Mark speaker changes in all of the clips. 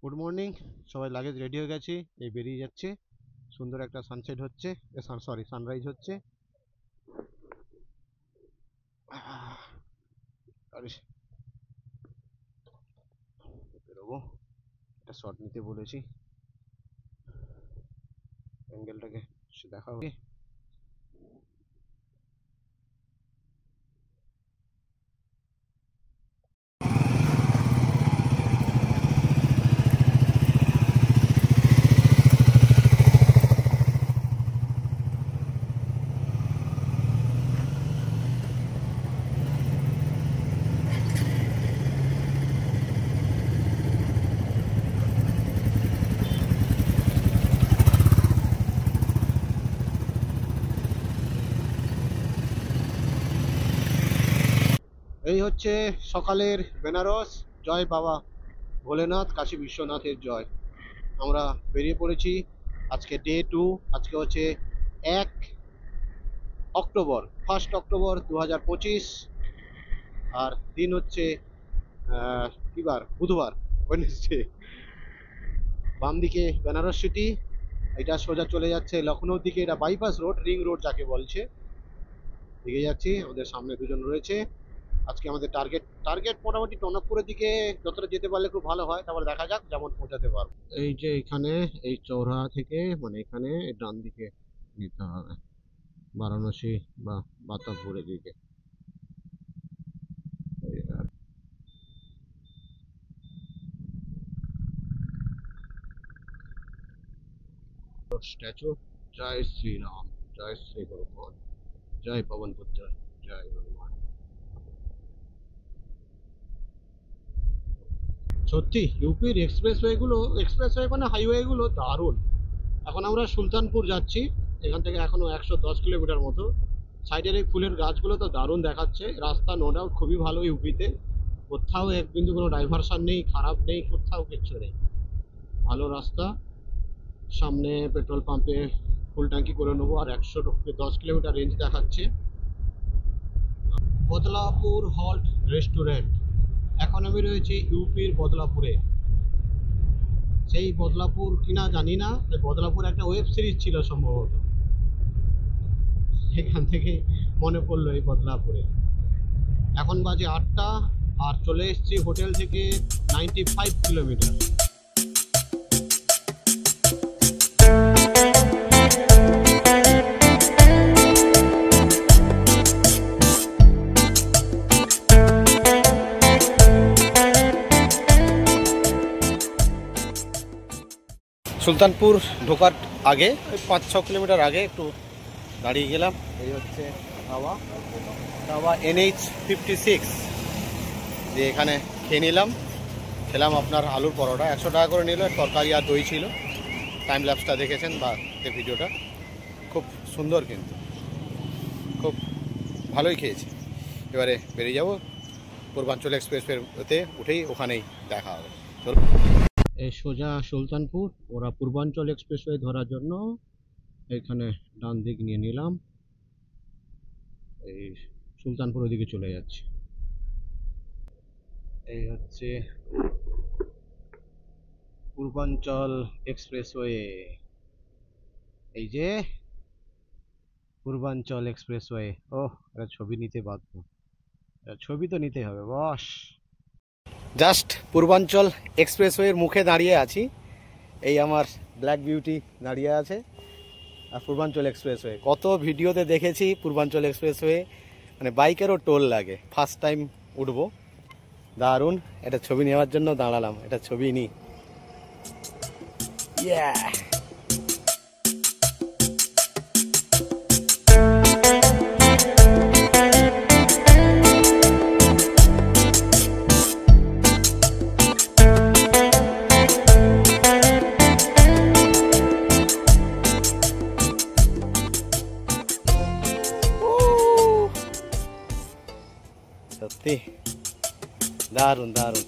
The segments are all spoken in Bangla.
Speaker 1: গুড মর্নিং, সবাই লাগেজ রেডি হয়ে গেছি, এই বেরিয়ে যাচ্ছে। সুন্দর একটা সানসেট হচ্ছে, সরি সানরাইজ হচ্ছে। বেরোবো, একটা শট নিতে বলেছি, অ্যাঙ্গেলটাকে দেখা হবে। এই হচ্ছে সকালের বেনারস। জয় বাবা ভোলেনাথ, কাশী বিশ্বনাথের জয়। আমরা বেরিয়ে পড়েছি, আজকে ডে 2। আজকে হচ্ছে 1 অক্টোবর, 1 অক্টোবর 2025। আর দিন হচ্ছে কি বার, বুধবার, ওয়েডনেসডে। বাম দিকে বেনারস সিটি, এটা সোজা চলে যাচ্ছে লখনৌর দিকে। এটা বাইপাস রোড, রিং রোড যাকে বলছে, দিকে যাচ্ছি। আমাদের সামনে দুজন রয়েছে। আজকে আমাদের টার্গেট মোটামুটি টনকপুরের দিকে যতটা যেতে পারলে খুব ভালো হয়, তারপর দেখা যাক যেমন পৌঁছাতে পারবো। এই যে এখানে, এই চৌরাহা থেকে, মানে এখানে ডান দিকে নিতে হবে, বারাণসী বা বাতাবপুরের দিকে। স্ট্যাচু, জয় শ্রীরাম, জয় শ্রী হনুমান, জয় পবন পুত্র, জয় হনুমান। সত্যি ইউপির এক্সপ্রেসওয়ে মানে হাইওয়ে গুলো দারুণ। এখন আমরা সুলতানপুর যাচ্ছি, এখান থেকে এখনো 110 কিলোমিটার মতো। সাইডের এই ফুলের গাছগুলো তো দারুণ দেখাচ্ছে। রাস্তা নো ডাউট খুবই ভালো ইউপিতে, কোথাও এক বিন্দু কোনো ডাইভারশন নেই, খারাপ নেই, কোথাও কিচ্ছু নেই, ভালো রাস্তা। সামনে পেট্রোল পাম্পে ফুল ট্যাঙ্কি করে নেবো, আর 110 কিলোমিটার রেঞ্জ দেখাচ্ছে। Badlapur halt restaurant. এখন আমি রয়েছি ইউপির বদলাপুরে। সেই বদলাপুর কিনা জানি না, বদলাপুর একটা ওয়েব সিরিজ ছিল সম্ভবত, এখান থেকে মনে পড়লো এই বদলাপুরে। এখন বাজে 8টা, আর চলে এসেছি হোটেল থেকে 95 কিলোমিটার। সুলতানপুর ঢোকার আগে ওই 5-6 কিলোমিটার আগে একটু দাঁড়িয়ে গেলাম। এই হচ্ছে ধাবা NH56, যে এখানে খেয়ে নিলাম। খেলাম আপনার আলুর পরোটা, 100 টাকা করে নিল, তরকারি আর দই ছিল। টাইম ল্যাপসটা দেখেছেন বা ভিডিওটা, খুব সুন্দর, কিন্তু খুব ভালোই খেয়েছি। এবারে বেরিয়ে যাব পূর্বাঞ্চল এক্সপ্রেসওয়েতে উঠেই, ওখানেই দেখা হবে। এই সোজা সুলতানপুর, ওরা পূর্বাঞ্চল এক্সপ্রেসওয়ে ধরার জন্য এখানে ডান দিক নিয়ে নিলাম। এই সুলতানপুর ওইদিকে চলে যাচ্ছে। এই হচ্ছে পূর্বাঞ্চল এক্সপ্রেসওয়ে, এই যে পূর্বাঞ্চল এক্সপ্রেসওয়ে। ওহ, এটা ছবি নিতে বাধ্য, ছবি তো নিতে হবে বস। জাস্ট পূর্বাঞ্চল এক্সপ্রেসওয়ের মুখে দাঁড়িয়ে আছি। এই আমার ব্ল্যাক বিউটি দাঁড়িয়ে আছে, আর পূর্বাঞ্চল এক্সপ্রেসওয়ে। কত ভিডিওতে দেখেছি পূর্বাঞ্চল এক্সপ্রেসওয়ে, মানে বাইকেরও টোল লাগে। ফার্স্ট টাইম উঠবো, দারুণ। এটা ছবি নেওয়ার জন্য দাঁড়ালাম, এটা ছবি নিই। সত্যি দারুণ দারুণ।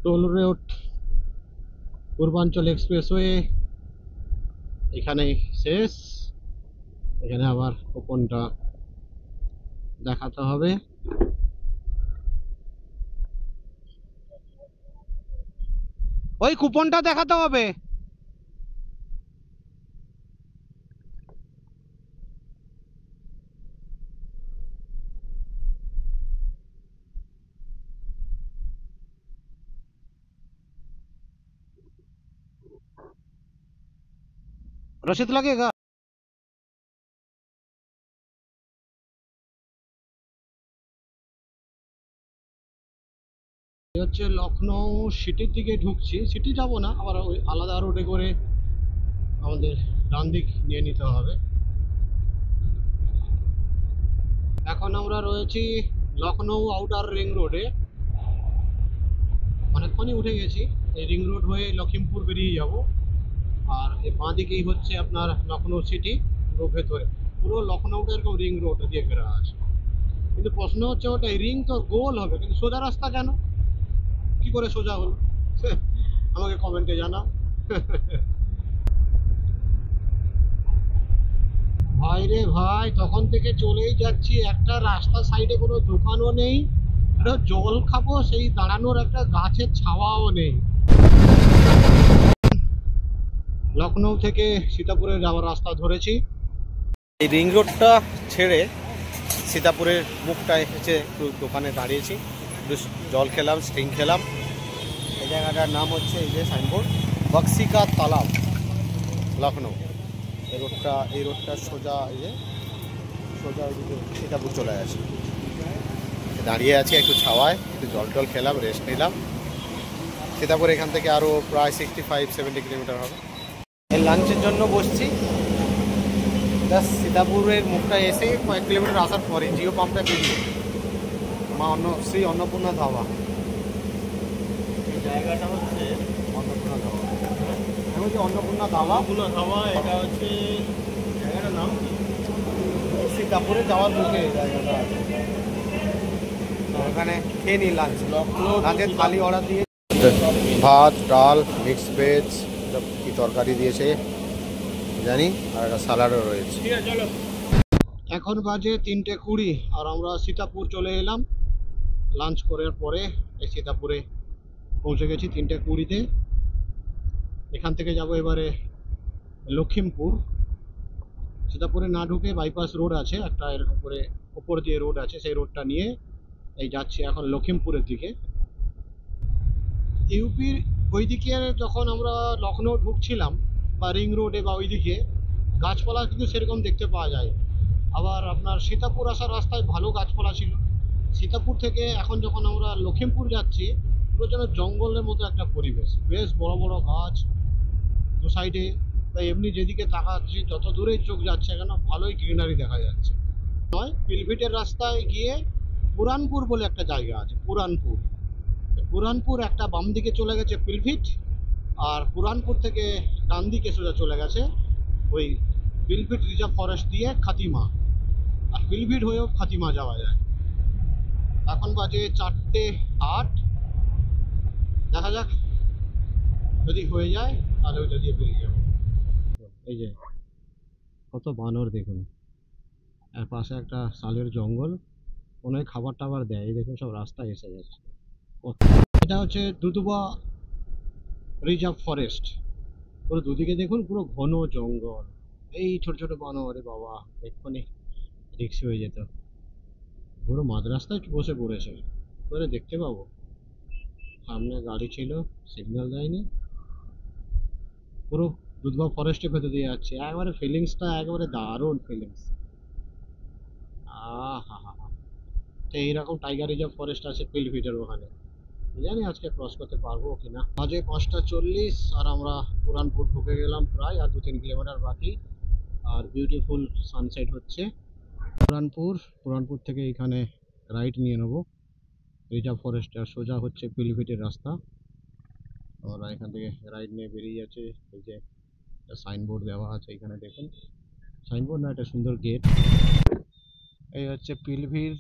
Speaker 1: টোল রোড পূর্বাঞ্চল এক্সপ্রেসওয়ে এখানে শেষ। এখানে আবার কুপনটা দেখাতে হবে। ওই কুপনটা দেখাতে হবে। रसीद लगेगा। হচ্ছে লখনৌ সিটির দিকে ঢুকছি। সিটি যাব না, আবার ওই আলাদা রোডে করে আমাদের ডান দিক নিয়ে নিতে হবে। এখন আমরা রয়েছি লখনৌ আউটার রিং রোডে। অনেকক্ষণই উঠে গেছি। এই রিং রোড হয়ে লখিমপুর বেরিয়ে যাব। আর এই বাঁ দিকেই হচ্ছে আপনার লখনৌ সিটি, পুরো ভেতরে পুরো লখনৌটা এরকম রিং রোড দিয়ে ঘেরা আছে। কিন্তু প্রশ্ন হচ্ছে ওটা রিং তো গোল হবে, কিন্তু সোজা রাস্তা কেন, কি করে সোজা হলো আমাকে কমেন্টে জানাও। ভাই রে ভাই, তখন থেকে চলেই যাচ্ছি, একটা রাস্তার সাইডে কোনো দোকানও নেই, একটা জল খাবো সেই দাঁড়ানোর একটা গাছের ছাওয়াও নেই। লখনৌ থেকে সীতাপুরে যাওয়ার রাস্তা ধরেছি। এই রিং রোডটা ছেড়ে সীতাপুরের মুখটায় এসে একটু দোকানে দাঁড়িয়েছি, একটু জল খেলাম, স্টিং খেলাম। এই জায়গাটার নাম হচ্ছে, এই যে সাইনবোর্ড, বক্সি কা তালাব, লখনৌ। এই রোডটা সোজা, এই যে সোজা ওইদিকে সীতাপুর চলে আসে। দাঁড়িয়ে আছি একটু ছাওয়ায়, একটু জল টল খেলাম, রেস্ট নিলাম। সীতাপুর এখান থেকে আরও প্রায় 65-70 কিলোমিটার হবে। এই লাঞ্চের জন্য বসছি। জাস্ট সীতাপুরের মুখটা এসে কয়েক কিলোমিটার আসার পরে জিও পাম্পটা পেরিয়ে মা শ্রী অন্নপূর্ণা ধাবা। এই জায়গাটা হচ্ছে অন্নপূর্ণা ধাবা। আমি বলছি অন্নপূর্ণা ধাবা। এটা হচ্ছে জায়গাটার নাম কি, সীতাপুরে যাওয়ার মুখে জায়গাটা আছে। ওখানে খেয়ে নিই লাঞ্চ। লাঞ্চের থালি অর্ডার দিয়ে ভাত, ডাল, মিক্সড ভেজ, সব কি তরকারি দিয়েছে জানি, আর একটা স্যালাডও রয়েছে। এখন বাজে 3:20 আর আমরা সীতাপুর চলে এলাম। লাঞ্চ করার পরে এই সীতাপুরে পৌঁছে গেছি 3:20-তে। এখান থেকে যাব এবারে লখিমপুর। সীতাপুরে না ঢুকে বাইপাস রোড আছে একটা, এরকম করে ওপর দিয়ে রোড আছে, সেই রোডটা নিয়ে এই যাচ্ছি এখন লখিমপুরের দিকে। ইউপির ওইদিকে যখন আমরা লখনৌ ঢুকছিলাম বা রিং রোডে বা ওইদিকে গাছপালা কিন্তু সেরকম দেখতে পাওয়া যায়। আবার আপনার সীতাপুর আসার রাস্তায় ভালো গাছপালা ছিল। সীতাপুর থেকে এখন যখন আমরা লখিমপুর যাচ্ছি, পুরো যেন জঙ্গলের মতো একটা পরিবেশ, বেশ বড় বড় গাছ দু সাইডে। তাই এমনি যেদিকে তাকাচ্ছি, যত দূরেই চোখ যাচ্ছে কেন ভালোই গ্রিনারি দেখা যাচ্ছে। নয়, পিলভিটের রাস্তায় গিয়ে পুরানপুর বলে একটা জায়গা আছে, পুরানপুর একটা বাম দিকে চলে গেছে পিলভিট, আর পুরানপুর থেকে ডান দিকে সোজা চলে গেছে ওই পিলভিট রিজার্ভ ফরেস্ট দিয়ে খাতিমা। আর পিলভিট হয়েও খাতিমা যাওয়া যায়। এখন বাজে 4:08। দেখা যাক, যদি হয়ে যায় তাহলে ওইটা দিয়ে বেরিয়ে যাবো। এই যে কত বানর দেখুন, আর পাশে একটা শালের জঙ্গল, মনে হয় খাবার টাবার দেয়। এই দেখুন সব রাস্তায় এসে যাচ্ছে। এটা হচ্ছে দুদুবা রিজার্ভ ফরেস্ট। পুরো দুদিকে দেখুন পুরো ঘন জঙ্গল, এই ছোট ছোট বানর। আরে বাবা, এক্ষুনি রিক্স হয়ে যেত। পুরো মাঝ রাস্তায় বসে পড়েছে, করে দেখতে পাবো। সামনে গাড়ি ছিল, সিগন্যাল দেয়নি। পুরো দুধবা ফরেস্টের ভেতর দিয়ে যাচ্ছে, একবারে ফিলিংসটা একবারে দারুণ ফিলিংস। হা হা হা। তো এইরকম টাইগার রিজার্ভ ফরেস্ট আছে পিলভিটের ওখানে। জানি আজকে ক্রস করতে পারবো কিনা। বাজে 5:40 আর আমরা পুরানপুর ঢুকে গেলাম প্রায়, আর 2-3 কিলোমিটার বাকি। আর বিউটিফুল সানসেট হচ্ছে। পুরানপুর থেকে এখানে রাইট নিয়ে নেবো রিজার্ভ ফরেস্টে, আর সোজা হচ্ছে পিলভিটের রাস্তা। আমরা এখান থেকে রাইট নিয়ে বেরিয়ে যাচ্ছে। এই যে সাইনবোর্ড দেওয়া আছে এখানে দেখুন, সাইনবোর্ড না, একটা সুন্দর গেট। এই হচ্ছে পিলভিট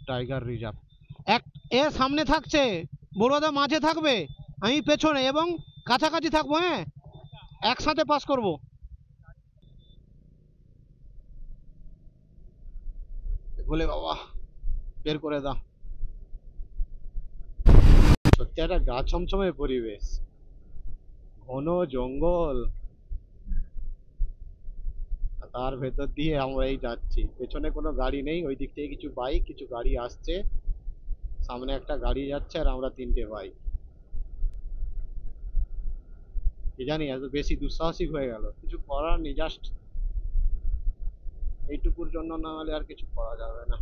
Speaker 1: টাইগার রিজার্ভ। এক এ সামনে থাকছে, বড়ুয়াদা মাঝে থাকবে, আমি পেছনে এবং কাছাকাছি থাকবো। হ্যাঁ, একসাথে পাস করব। বলে বাবা বের করে দাও। সত্যি একটা গা ছমছমে পরিবেশ, ঘন জঙ্গল, তার ভেতর দিয়ে আমরা এই যাচ্ছি। পেছনে কোনো গাড়ি নেই, ওই দিক থেকে কিছু বাইক, কিছু গাড়ি আসছে, সামনে একটা গাড়ি যাচ্ছে, আর আমরা তিনটে বাইক। কি জানি এত বেশি দুঃসাহসিক হয়ে গেল, কিছু করার নেই, জাস্ট এইটুকুর জন্য না হলে আর কিছু করা যাবে না।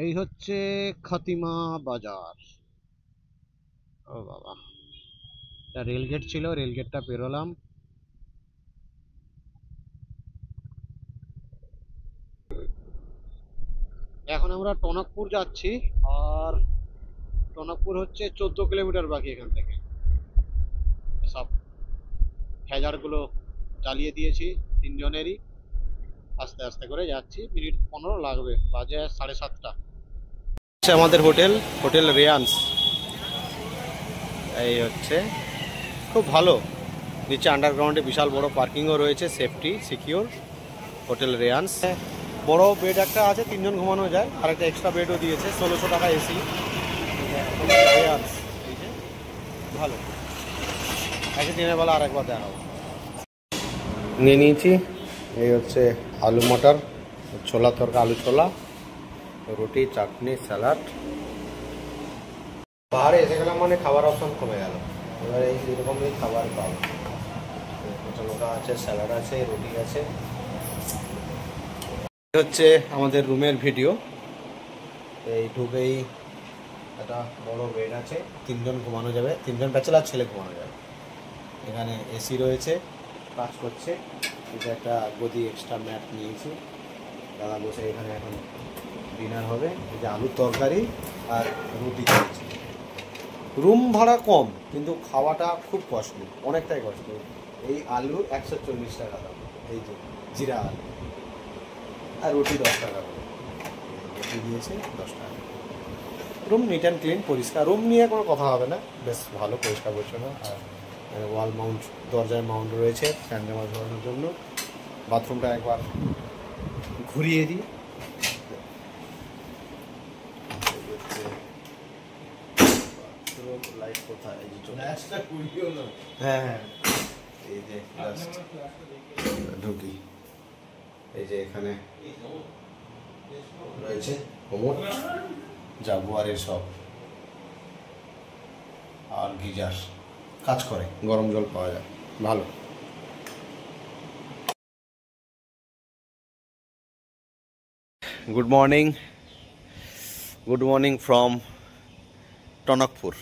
Speaker 1: এই হচ্ছে খাতিমা বাজার। ও বাবা, এটা রেলগেট ছিল, রেলগেটটা পেরোলাম। এখন আমরা টনকপুর যাচ্ছি, আর টনকপুর হচ্ছে 14 কিলোমিটার বাকি এখান থেকে। সব হ্যাজারগুলো চালিয়ে দিয়েছি তিনজনেরই, আস্তে আস্তে করে যাচ্ছি, মিনিট 15 লাগবে, বাজে 7:30। আমাদের হোটেল, হোটেল রেয়ান্স। এই হচ্ছে খুব ভালো, নিচে আন্ডারগ্রাউন্ডে বিশাল বড় পার্কিংও রয়েছে, সেফটি সিকিউর। হোটেল রেয়ান্স, বড় বেড একটা আছে, 3 জন ঘুমানো যায়, আর একটা এক্সট্রা বেডও দিয়েছে, 1600 টাকা এসি। রেয়ান্স ভালো, একে দিনের বেলা আর একবার দেখাবো। নিয়ে নিয়েছি, এই হচ্ছে আলু মটর, ছোলা তরকা, আলু ছোলা, রুটি, চাটনি, স্যালাড। পাহাড়ে এসে গেলাম মানে খাবার অপশন কমে গেল, এবার এই এরকমই খাবার পাবো। ছোলা আছে, স্যালাড আছে, রুটি আছে। হচ্ছে আমাদের রুমের ভিডিও। এই ঢুকেই একটা বড় বেড আছে, 3 জন ঘুমানো যাবে, 3 জন ব্যাচেলার ছেলে ঘুমানো যাবে। এখানে এসি রয়েছে, কাজ করছে। এটা একটা গদি এক্সট্রা ম্যাট নিয়েছি, দাদা বসে এখানে এখন ডিনার হবে। এই যে আলুর তরকারি আর রুটি খেয়েছি। রুম ভাড়া কম, কিন্তু খাওয়াটা খুব কস্টলি, অনেকটাই কস্টলি। এই আলু 140 টাকা দাম, এই যে জিরা আলু, আর রুটি 10 টাকা করে, রুটি দিয়েছে 10 টাকা। রুম নিট অ্যান্ড ক্লিন, পরিষ্কার। রুম নিয়ে কোনো কথা হবে না, বেশ ভালো, পরিষ্কার পরিচ্ছন্ন। আর ওয়াল মাউন্ট, দরজায় মাউন্ট রয়েছে ফ্যান জামা ঝরানোর জন্য। বাথরুমটা একবার ঘুরিয়ে দিই। লাইট কোথায়, এই যে চলে আসছে, হ্যাঁ হ্যাঁ, এই যে ঢুকি, এই যে এখানে রয়েছে কোমোড, জাগুয়ারের সব, আর গিজার কাজ করে, গরম জল পাওয়া যায়, ভালো। Good morning, good morning from Tanakpur.